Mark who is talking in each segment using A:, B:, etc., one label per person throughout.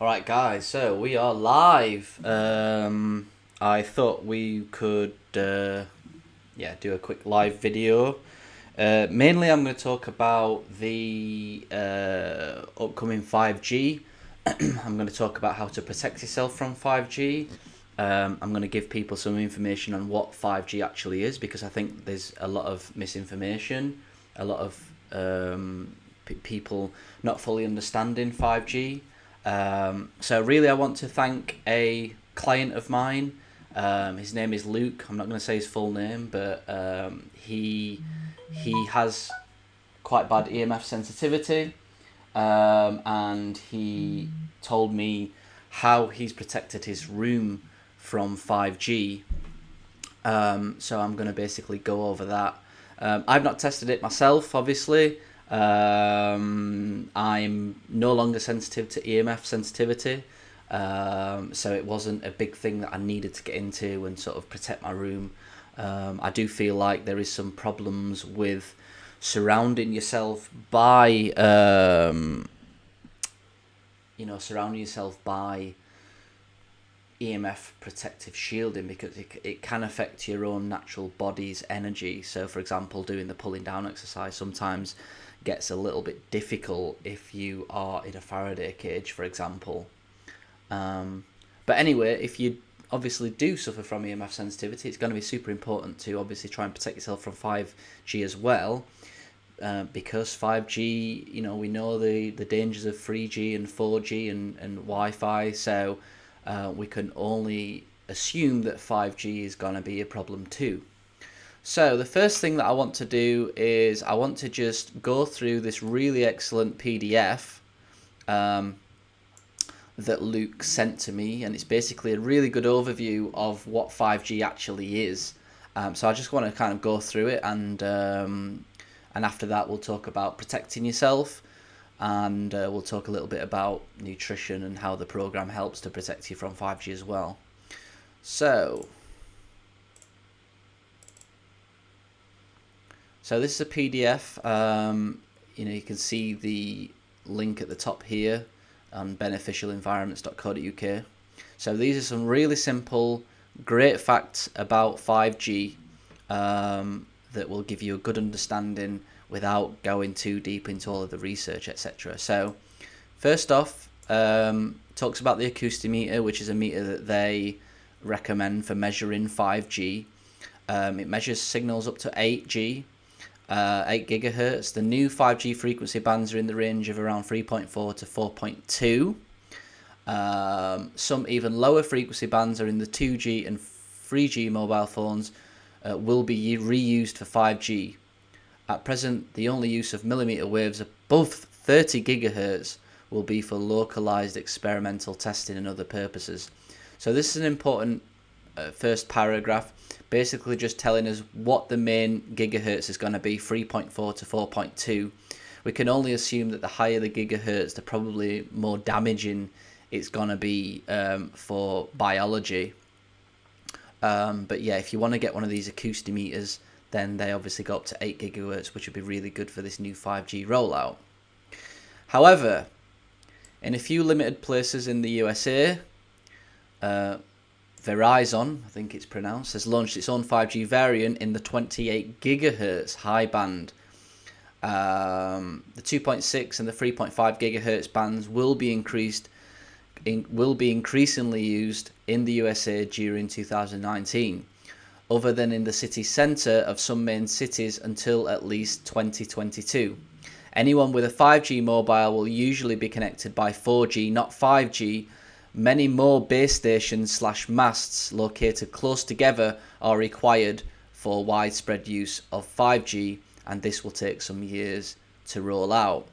A: Alright guys, so we are live. I thought we could do a quick live video. Mainly I'm going to talk about the upcoming 5G. I'm going to talk about how to protect yourself from 5G. I'm going to give people some information on what 5G actually is, because I think there's a lot of misinformation, a lot of people not fully understanding 5G. So really I want to thank a client of mine. His name is Luke. I'm not going to say his full name, but he has quite bad EMF sensitivity, and he told me how he's protected his room from 5G. So I'm going to basically go over that. I've not tested it myself, obviously. I'm no longer sensitive to EMF sensitivity, so it wasn't a big thing that I needed to get into and sort of protect my room. I do feel like there is some problems with surrounding yourself by EMF protective shielding, because it can affect your own natural body's energy. So for example, doing the pulling down exercise sometimes gets a little bit difficult if you are in a Faraday cage, for example. But anyway, if you obviously do suffer from EMF sensitivity, it's going to be super important to obviously try and protect yourself from 5G as well, because 5G, we know the dangers of 3G and 4G and Wi-Fi, so we can only assume that 5G is going to be a problem too. So the first thing that I want to do is I want to just go through this really excellent PDF that Luke sent to me, and it's basically a really good overview of what 5G actually is. So I just want to kind of go through it, and after that we'll talk about protecting yourself, and we'll talk a little bit about nutrition and how the program helps to protect you from 5G as well. So this is a PDF. You can see the link at the top here on beneficialenvironments.co.uk. So these are some really simple, great facts about 5G that will give you a good understanding without going too deep into all of the research, etc. So first off, talks about the acoustimeter, which is a meter that they recommend for measuring 5G. It measures signals up to 8G. 8 gigahertz. The new 5G frequency bands are in the range of around 3.4 to 4.2. Some even lower frequency bands are in the 2G and 3G mobile phones will be reused for 5G. At present, the only use of millimeter waves above 30 gigahertz will be for localized experimental testing and other purposes. So this is an important first paragraph, basically just telling us what the main gigahertz is going to be, 3.4 to 4.2. We can only assume that the higher the gigahertz, the probably more damaging it's going to be for biology. But yeah, if you want to get one of these acoustimeters, then they obviously go up to 8 gigahertz, which would be really good for this new 5G rollout. However, in a few limited places in the USA, Verizon, I think it's pronounced, has launched its own 5G variant in the 28 gigahertz high band. The 2.6 and the 3.5 gigahertz bands will be increasingly used in the USA during 2019, other than in the city centre of some main cities until at least 2022. Anyone with a 5G mobile will usually be connected by 4G, not 5G. Many more base stations / masts located close together are required for widespread use of 5G, and this will take some years to roll out.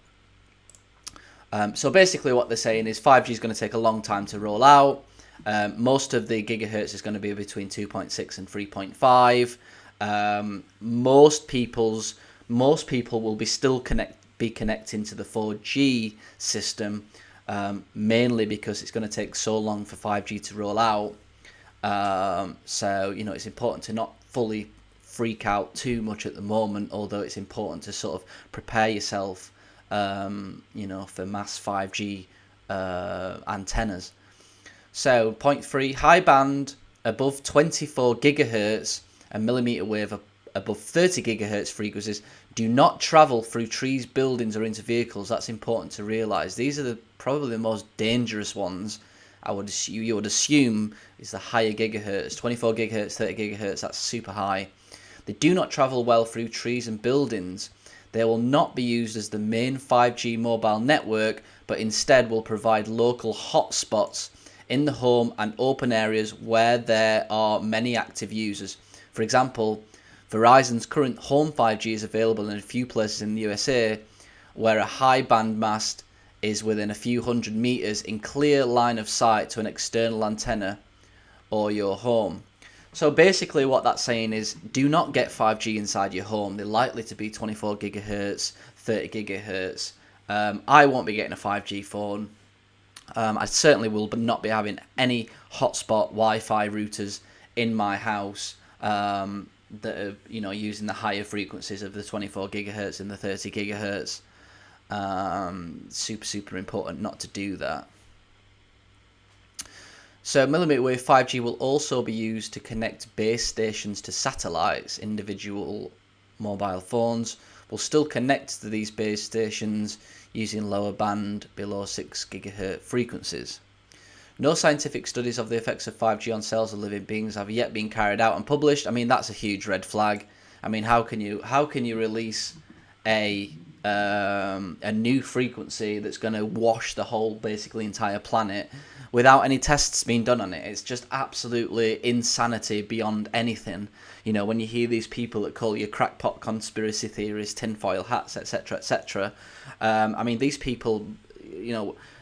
A: So basically what they're saying is 5G is going to take a long time to roll out. Most of the gigahertz is going to be between 2.6 and 3.5. Most people will be still be connecting to the 4G system, mainly because it's going to take so long for 5G to roll out. So it's important to not fully freak out too much at the moment, although it's important to sort of prepare yourself for mass 5G antennas. So point 3, high band above 24 gigahertz and millimeter wave above 30 gigahertz frequencies do not travel through trees, buildings, or into vehicles. That's important to realise. These are probably the most dangerous ones. You would assume is the higher gigahertz, 24 gigahertz, 30 gigahertz. That's super high. They do not travel well through trees and buildings. They will not be used as the main 5G mobile network, but instead will provide local hotspots in the home and open areas where there are many active users. For example, Verizon's current home 5G is available in a few places in the USA where a high band mast is within a few hundred meters in clear line of sight to an external antenna or your home. So basically what that's saying is do not get 5G inside your home. They're likely to be 24 gigahertz, 30 gigahertz. I won't be getting a 5G phone. I certainly will not be having any hotspot Wi-Fi routers in my house that are using the higher frequencies of the 24 gigahertz and the 30 gigahertz. Super important not to do that. So millimeter wave 5G will also be used to connect base stations to satellites. Individual mobile phones will still connect to these base stations using lower band below 6 gigahertz frequencies. No scientific studies of the effects of 5G on cells of living beings have yet been carried out and published. I mean, that's a huge red flag. I mean, how can you release a new frequency that's going to wash the whole, basically entire planet without any tests being done on it? It's just absolutely insanity beyond anything. When you hear these people that call you crackpot conspiracy theorists, tinfoil hats, etc., etc. I mean, these people,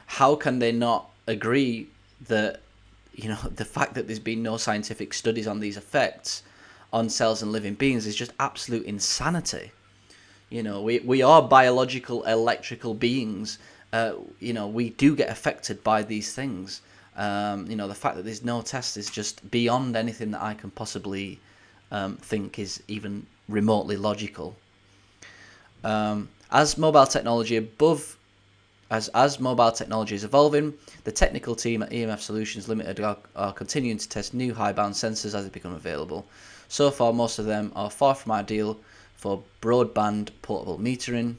A: how can they not agree that, the fact that there's been no scientific studies on these effects on cells and living beings is just absolute insanity. We are biological, electrical beings. We do get affected by these things. The fact that there's no test is just beyond anything that I can possibly think is even remotely logical. As mobile technology is evolving, the technical team at EMF Solutions Limited are continuing to test new high-band sensors as they become available. So far, most of them are far from ideal for broadband portable metering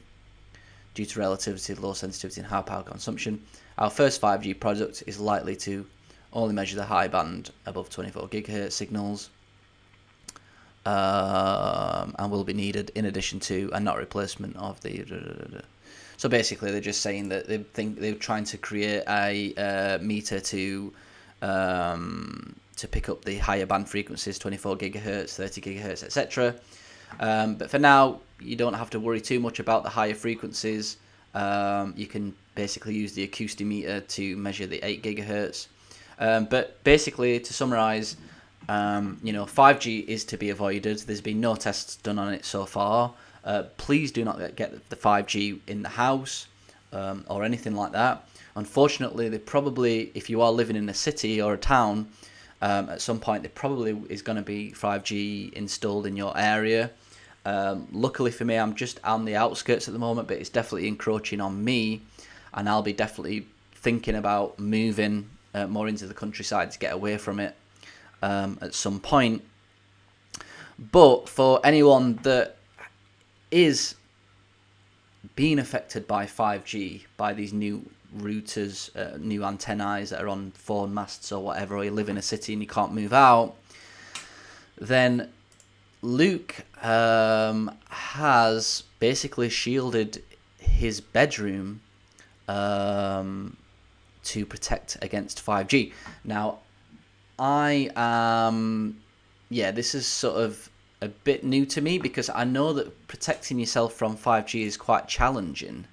A: due to relativity, low sensitivity, and high power consumption. Our first 5G product is likely to only measure the high band above 24 gigahertz signals, and will be needed in addition to and not replacement of the. So basically, they're just saying that they think they're trying to create a meter to pick up the higher band frequencies, 24 gigahertz, 30 gigahertz, etc. But for now, you don't have to worry too much about the higher frequencies. You can basically use the acoustimeter to measure the 8 gigahertz. But basically, to summarize, 5G is to be avoided. There's been no tests done on it so far. Please do not get the 5G in the house or anything like that. Unfortunately, if you are living in a city or a town, at some point there probably is going to be 5G installed in your area. Luckily for me, I'm just on the outskirts at the moment, but it's definitely encroaching on me, and I'll be definitely thinking about moving more into the countryside to get away from it at some point. But for anyone that is being affected by 5G, by these new routers, new antennae that are on phone masts or whatever, or you live in a city and you can't move out, then Luke has basically shielded his bedroom to protect against 5G. Now, this is sort of a bit new to me because I know that protecting yourself from 5G is quite challenging.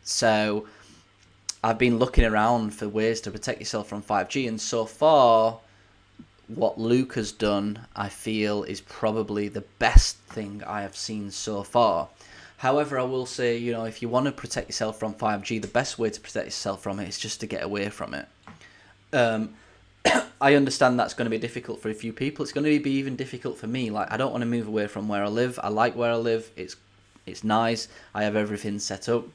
A: So I've been looking around for ways to protect yourself from 5G, and so far what Luke has done, I feel, is probably the best thing I have seen so far. However, I will say, if you want to protect yourself from 5G, the best way to protect yourself from it is just to get away from it. I understand that's going to be difficult for a few people. It's going to be even difficult for me. Like, I don't want to move away from where I live. I like where I live. It's nice. I have everything set up.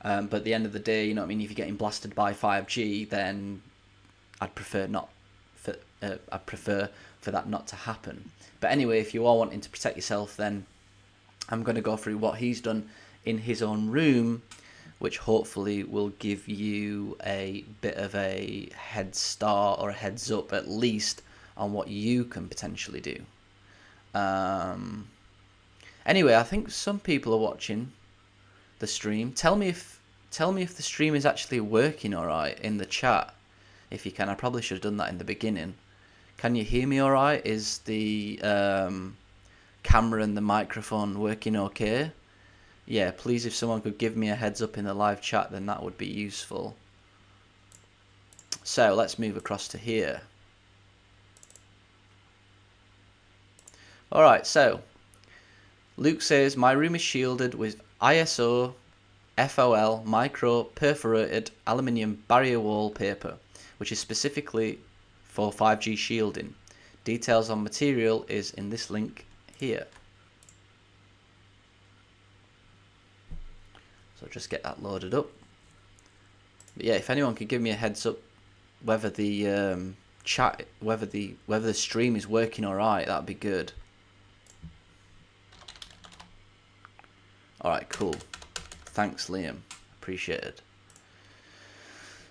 A: But at the end of the day, you know what I mean, if you're getting blasted by 5G, then I'd prefer for that not to happen. But anyway, if you are wanting to protect yourself, then I'm going to go through what he's done in his own room, which hopefully will give you a bit of a head start or a heads up at least on what you can potentially do. Anyway, I think some people are watching the stream. Tell me if the stream is actually working all right in the chat. If you can, I probably should have done that in the beginning. Can you hear me all right? Is the camera and the microphone working okay? Yeah, please, if someone could give me a heads up in the live chat, then that would be useful. So let's move across to here. Alright, so Luke says, my room is shielded with ISO, FOL, micro, perforated aluminium barrier wallpaper, which is specifically for 5G shielding. Details on material is in this link here. So just get that loaded up. But yeah, if anyone could give me a heads up whether the whether the stream is working alright, that'd be good. Alright, cool. Thanks, Liam. Appreciate it.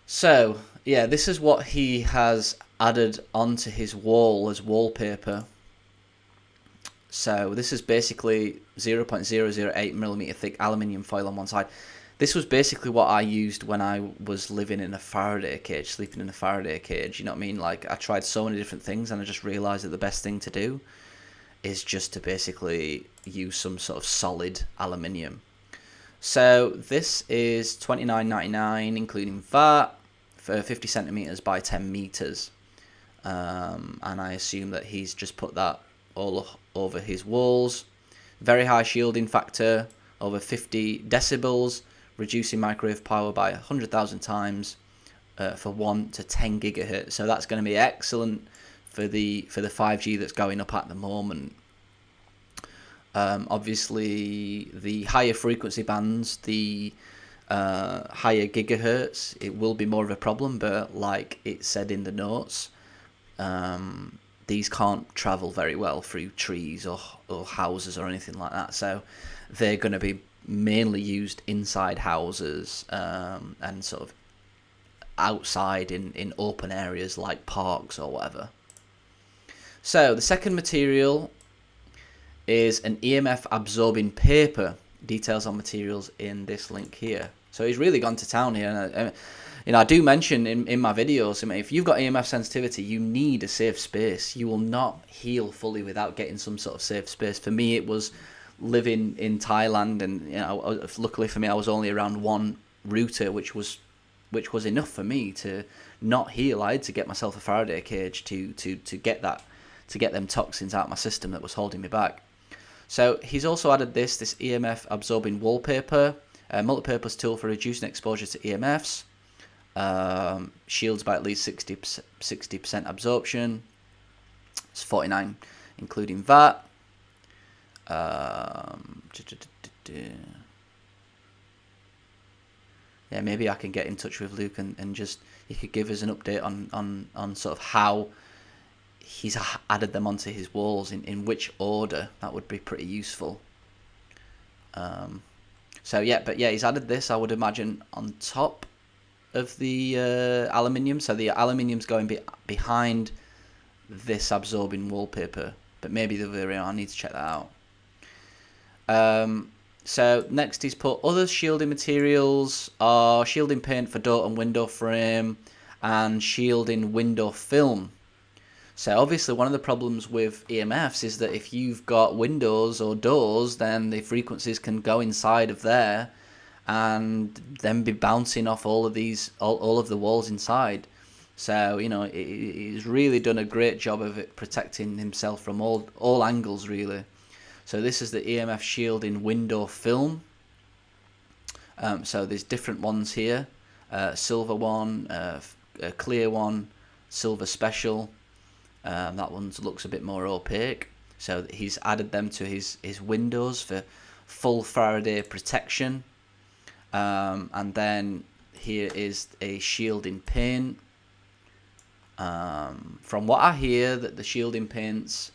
A: So, yeah, this is what he has added onto his wall as wallpaper. So this is basically 0.008mm thick aluminium foil on one side. This was basically what I used when I was living in a Faraday cage, sleeping in a Faraday cage. You know what I mean? Like, I tried so many different things, and I just realised that the best thing to do is just to basically use some sort of solid aluminium. So this is $29.99 including VAT for 50 centimeters by 10 meters, and I assume that he's just put that all over his walls. Very high shielding factor, over 50 decibels, reducing microwave power by 100,000 times for 1 to 10 gigahertz. So that's going to be excellent for the 5G that's going up at the moment. Obviously, the higher frequency bands, the higher gigahertz, it will be more of a problem, but like it said in the notes, these can't travel very well through trees or houses or anything like that, so they're going to be mainly used inside houses and sort of outside in open areas like parks or whatever. So the second material is an EMF absorbing paper. Details on materials in this link here. So he's really gone to town here, and I do mention in my videos, if you've got EMF sensitivity, you need a safe space. You will not heal fully without getting some sort of safe space. For me, it was living in Thailand, and luckily for me, I was only around one router, which was enough for me to not heal. I had to get myself a Faraday cage to get them toxins out of my system that was holding me back. So he's also added this EMF absorbing wallpaper, a multi-purpose tool for reducing exposure to EMFs. Shields by at least 60% absorption. It's $49 including VAT. Yeah, maybe I can get in touch with Luke and just he could give us an update on sort of how he's added them onto his walls, in which order. That would be pretty useful. So yeah, but yeah, he's added this, I would imagine, on top of the aluminium. So the aluminium's going behind this absorbing wallpaper, but maybe the other way around. I need to check that out. So next he's put other shielding materials are shielding paint for door and window frame and shielding window film. So obviously one of the problems with EMFs is that if you've got windows or doors, then the frequencies can go inside of there and then be bouncing off all of the walls inside. So, he's really done a great job of it, protecting himself from all angles, really. So this is the EMF shielding window film. So there's different ones here. Silver one, a clear one, silver special. That one looks a bit more opaque. So he's added them to his windows for full Faraday protection. And then here is a shielding paint. From what I hear, that the shielding paints,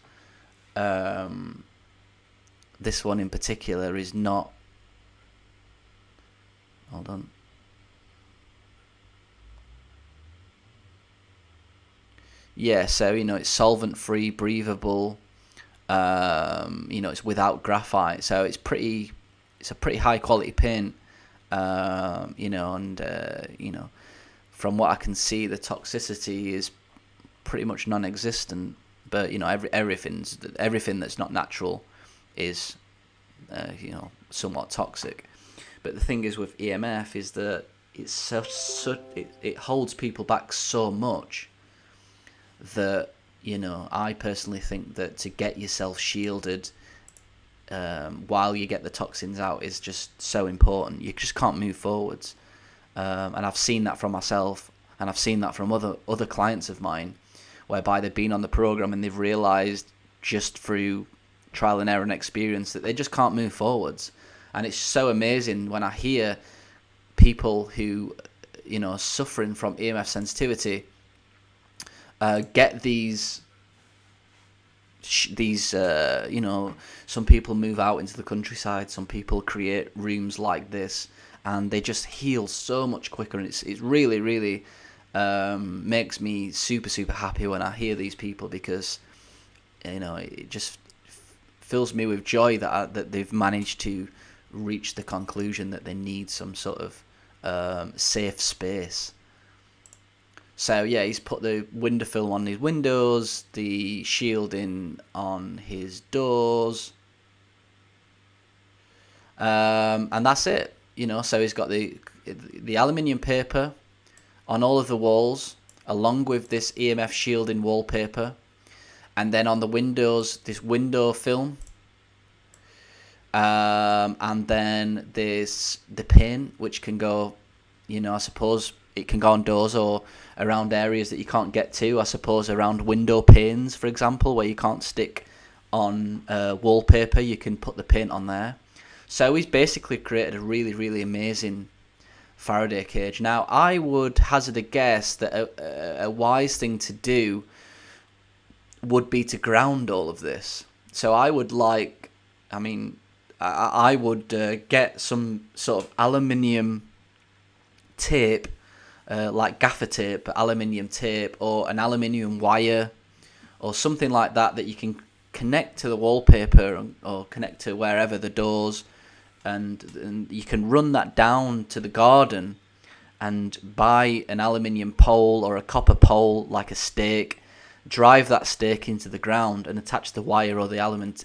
A: this one in particular is not, hold on, yeah, so it's solvent free, breathable, it's without graphite, so it's a pretty high quality paint, and from what I can see, the toxicity is pretty much non-existent. But everything that's not natural is somewhat toxic. But the thing is with EMF is that it's it holds people back so much that I personally think that to get yourself shielded while you get the toxins out is just so important. You just can't move forwards. And I've seen that from myself, and I've seen that from other clients of mine, whereby they've been on the program and they've realised just through trial and error and experience that they just can't move forwards. And it's so amazing when I hear people who are suffering from EMF sensitivity get these some people move out into the countryside, some people create rooms like this, and they just heal so much quicker. And it's really, really makes me super, super happy when I hear these people, because it just fills me with joy that they've managed to reach the conclusion that they need some sort of safe space. So yeah, he's put the window film on his windows, the shielding on his doors, and that's it. So he's got the aluminium paper on all of the walls, along with this EMF shielding wallpaper, and then on the windows, this window film, and then there's the paint, which can go, I suppose it can go on doors or around areas that you can't get to. I suppose around window panes, for example, where you can't stick on wallpaper, you can put the paint on there. So he's basically created a really, really amazing Faraday cage. Now, I would hazard a guess that a wise thing to do would be to ground all of this. So I would I would get some sort of aluminium tape, like gaffer tape, but aluminium tape, or an aluminium wire, or something like that you can connect to the wallpaper or connect to wherever the doors, and you can run that down to the garden and buy an aluminium pole or a copper pole, like a stake, drive that stake into the ground and attach the wire or the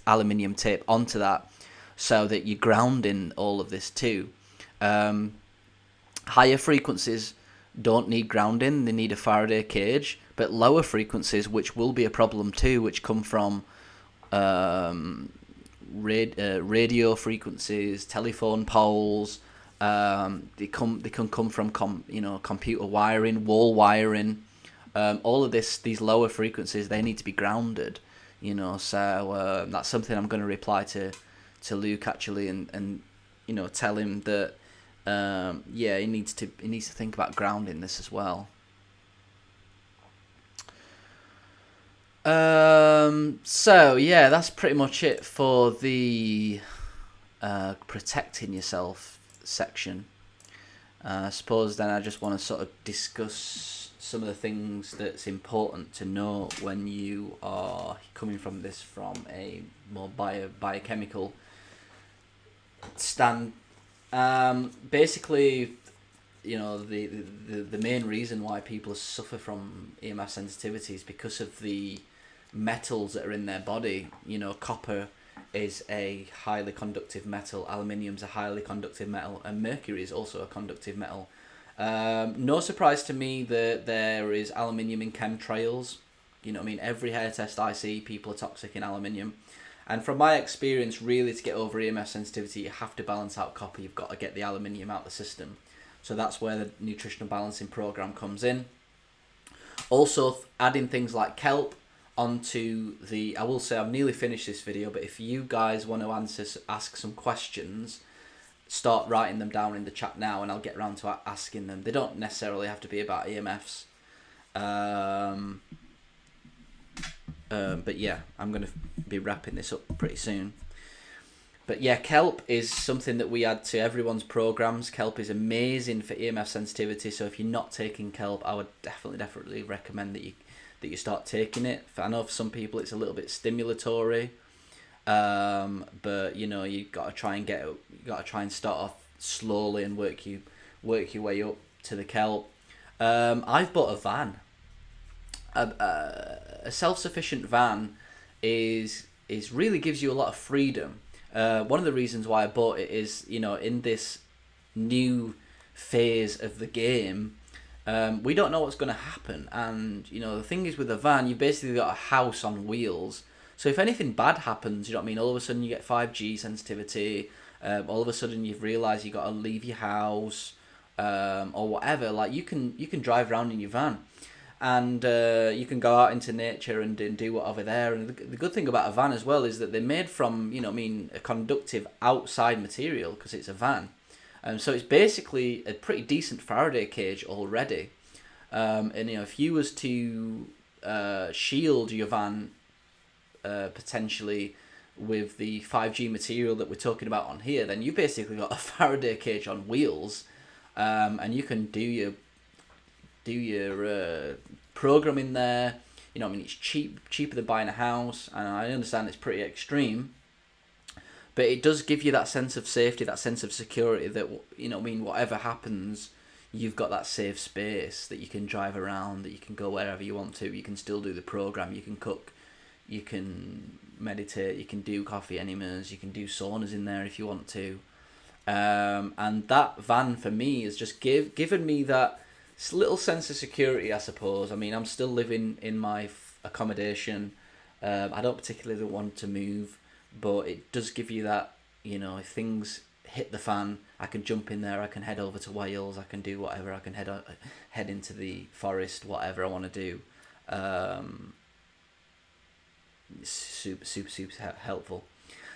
A: aluminium tape onto that, so that you're grounding all of this too. Higher frequencies don't need grounding, they need a Faraday cage, but lower frequencies, which will be a problem too, which come from radio frequencies, telephone poles, they can come from computer wiring, wall wiring, all of these lower frequencies, they need to be grounded, so that's something I'm going to reply to Luke actually, and tell him that he needs to think about grounding this as well. So yeah, that's pretty much it for the protecting yourself section. I suppose then I just want to sort of discuss some of the things that's important to know when you are coming from this from a more biochemical stand. Basically, the main reason why people suffer from EMF sensitivity is because of the metals that are in their body. Copper is a highly conductive metal, aluminium's a highly conductive metal, and mercury is also a conductive metal. No surprise to me that there is aluminium in chemtrails. Every hair test I see, people are toxic in aluminium. And from my experience, really, to get over EMF sensitivity, you have to balance out copper. You've got to get the aluminium out of the system. So that's where the nutritional balancing program comes in. Also, adding things like kelp onto I will say I've nearly finished this video, but if you guys want to ask some questions, start writing them down in the chat now, and I'll get around to asking them. They don't necessarily have to be about EMFs. But yeah, I'm going to be wrapping this up pretty soon. But yeah, kelp is something that we add to everyone's programs. Kelp is amazing for EMF sensitivity. So if you're not taking kelp, I would definitely recommend that you start taking it. I know for some people it's a little bit stimulatory, but you got to try and start off slowly and work your way up to the kelp. I've bought a van. A self-sufficient van is really gives you a lot of freedom. One of the reasons why I bought it is, in this new phase of the game, we don't know what's going to happen. And, the thing is with a van, you've basically got a house on wheels. So if anything bad happens, all of a sudden you get 5G sensitivity, all of a sudden you've realised you've got to leave your house, or whatever, like you can drive around in your van. And you can go out into nature and do whatever there. And the good thing about a van as well is that they're made from, a conductive outside material, because it's a van. So it's basically a pretty decent Faraday cage already. And if you was to shield your van potentially with the 5G material that we're talking about on here, then you basically got a Faraday cage on wheels, and you can do your program in there. It's cheaper than buying a house, and I understand it's pretty extreme, but it does give you that sense of safety, that sense of security, that whatever happens, you've got that safe space that you can drive around, that you can go wherever you want to. You can still do the program, you can cook, you can meditate, you can do coffee enemas, you can do saunas in there if you want to. And that van for me has just given me that little sense of security, I suppose. I'm still living in my accommodation. I don't particularly want to move, but it does give you that, if things hit the fan, I can jump in there, I can head over to Wales, I can do whatever, I can head into the forest, whatever I want to do. Super helpful.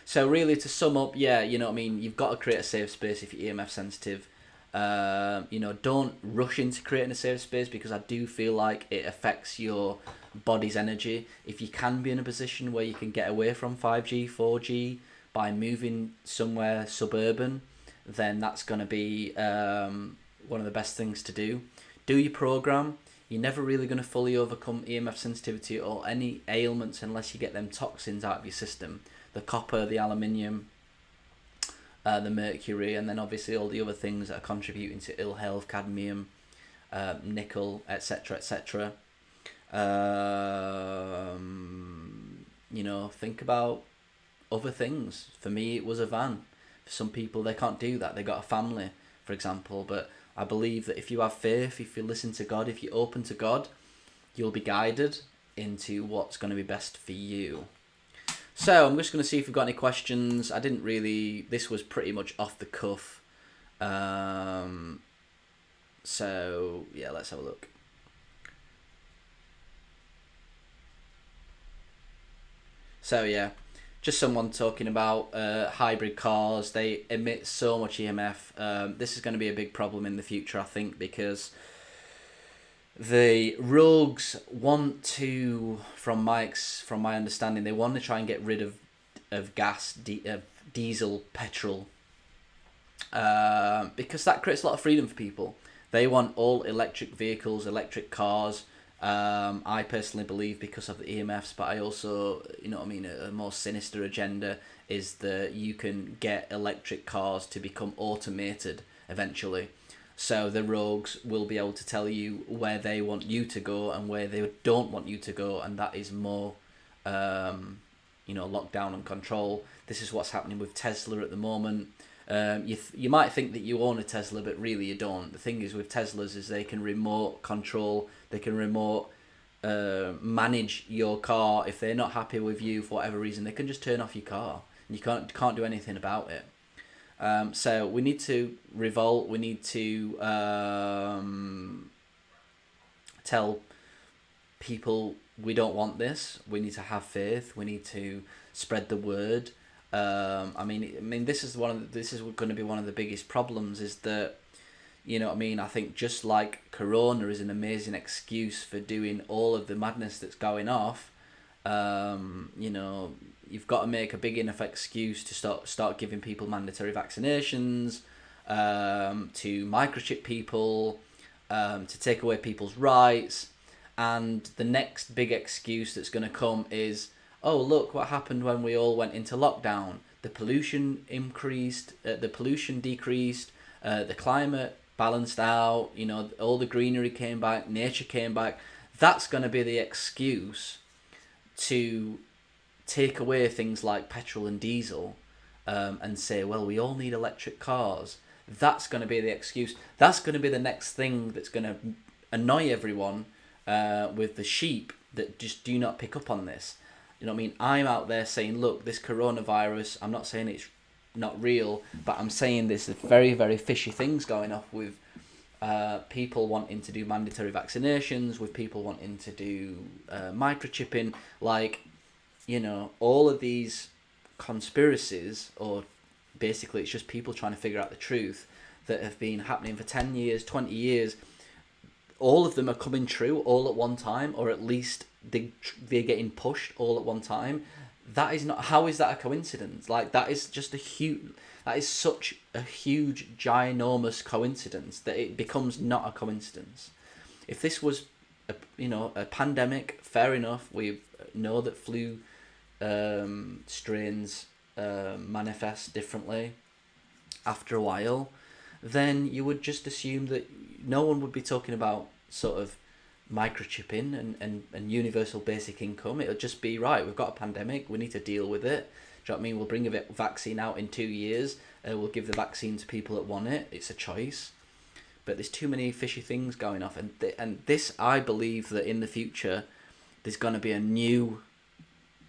A: So really, to sum up, yeah, you've got to create a safe space if you're EMF sensitive. Don't rush into creating a safe space, because I do feel like it affects your body's energy. If you can be in a position where you can get away from 5G, 4G by moving somewhere suburban, then that's going to be one of the best things to do. Do your program. You're never really going to fully overcome EMF sensitivity or any ailments unless you get them toxins out of your system. The copper, the aluminium, the mercury, and then obviously all the other things that are contributing to ill health, cadmium, nickel, etc., etc. Think about other things. For me, it was a van. For some people, they can't do that. They got a family, for example. But I believe that if you have faith, if you listen to God, if you're open to God, you'll be guided into what's going to be best for you. So I'm just going to see if we've got any questions. This was pretty much off the cuff. So yeah, let's have a look. So yeah, just someone talking about hybrid cars. They emit so much EMF. This is going to be a big problem in the future, I think, because the rogues want to, from my understanding, they want to try and get rid of gas, diesel, petrol, because that creates a lot of freedom for people. They want all electric vehicles, electric cars. I personally believe because of the EMFs, but I also, a more sinister agenda is that you can get electric cars to become automated eventually. So the rogues will be able to tell you where they want you to go and where they don't want you to go, and that is more, lockdown and control. This is what's happening with Tesla at the moment. You might think that you own a Tesla, but really you don't. The thing is with Teslas is they can remote control, they can remote manage your car. If they're not happy with you for whatever reason, they can just turn off your car, and you can't do anything about it. So we need to revolt. We need to tell people we don't want this. We need to have faith. We need to spread the word. This is going to be one of the biggest problems. Is that, I think just like Corona is an amazing excuse for doing all of the madness that's going off. You've got to make a big enough excuse to start giving people mandatory vaccinations, to microchip people, to take away people's rights, and the next big excuse that's going to come is, oh, look what happened when we all went into lockdown. The pollution increased, the pollution decreased, the climate balanced out, all the greenery came back, nature came back. That's going to be the excuse to take away things like petrol and diesel, and say, well, we all need electric cars. That's going to be the excuse. That's going to be the next thing that's going to annoy everyone, with the sheep that just do not pick up on this. I'm out there saying, look, this coronavirus, I'm not saying it's not real, but I'm saying there's very, very fishy things going off with people wanting to do mandatory vaccinations, with people wanting to do microchipping, all of these conspiracies, or basically it's just people trying to figure out the truth, that have been happening for 10 years, 20 years. All of them are coming true all at one time, or at least they're getting pushed all at one time. That is not, how is that a coincidence? That is such a huge, ginormous coincidence that it becomes not a coincidence. If this was a pandemic, fair enough. We know that flu strains manifest differently after a while. Then you would just assume that no one would be talking about sort of microchipping and universal basic income. It would just be, right, we've got a pandemic, we need to deal with it. Do you know what I mean? We'll bring a vaccine out in 2 years, we'll give the vaccine to people that want it. It's a choice. But there's too many fishy things going off. And this, I believe that in the future, there's going to be a new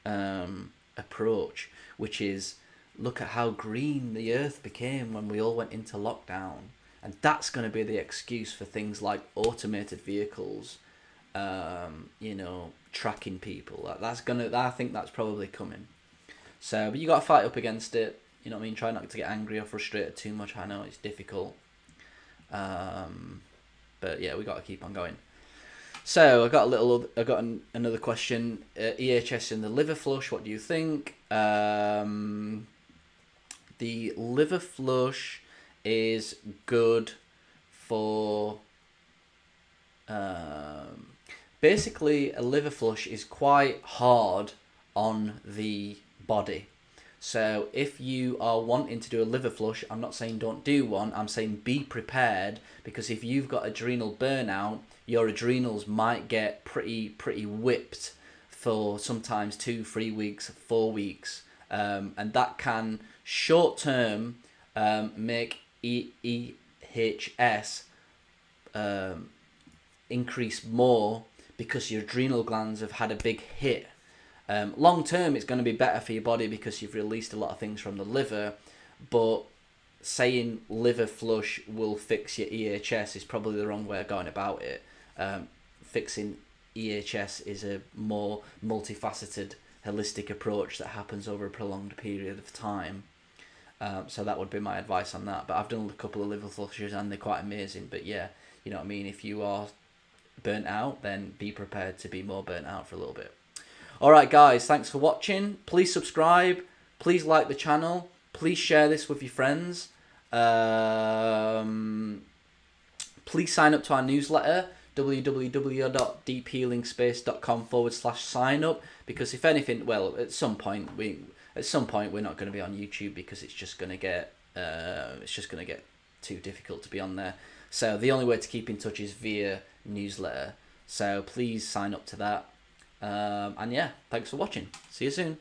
A: approach, which is, look at how green the earth became when we all went into lockdown. And that's going to be the excuse for things like automated vehicles, tracking people. I think that's probably coming. So, but you got to fight up against it. Try not to get angry or frustrated too much. I know it's difficult. But yeah, we got to keep on going. So I got another question. EHS in the liver flush. What do you think? The liver flush is good for. Basically, a liver flush is quite hard on the body. So if you are wanting to do a liver flush, I'm not saying don't do one, I'm saying be prepared, because if you've got adrenal burnout, your adrenals might get pretty whipped for sometimes 2, 3 weeks, 4 weeks. And that can short term make EHS increase more, because your adrenal glands have had a big hit. Long term, it's going to be better for your body because you've released a lot of things from the liver, but saying liver flush will fix your EHS is probably the wrong way of going about it. Fixing EHS is a more multifaceted, holistic approach that happens over a prolonged period of time. So that would be my advice on that. But I've done a couple of liver flushes and they're quite amazing. But yeah, you know what I mean? If you are burnt out, then be prepared to be more burnt out for a little bit. Alright guys, thanks for watching. Please subscribe. Please like the channel. Please share this with your friends. Please sign up to our newsletter, www.deephealingspace.com/sign up, because if anything, well, at some point we're not going to be on YouTube, because it's just going to get too difficult to be on there. So the only way to keep in touch is via newsletter. So please sign up to that. And yeah, thanks for watching. See you soon.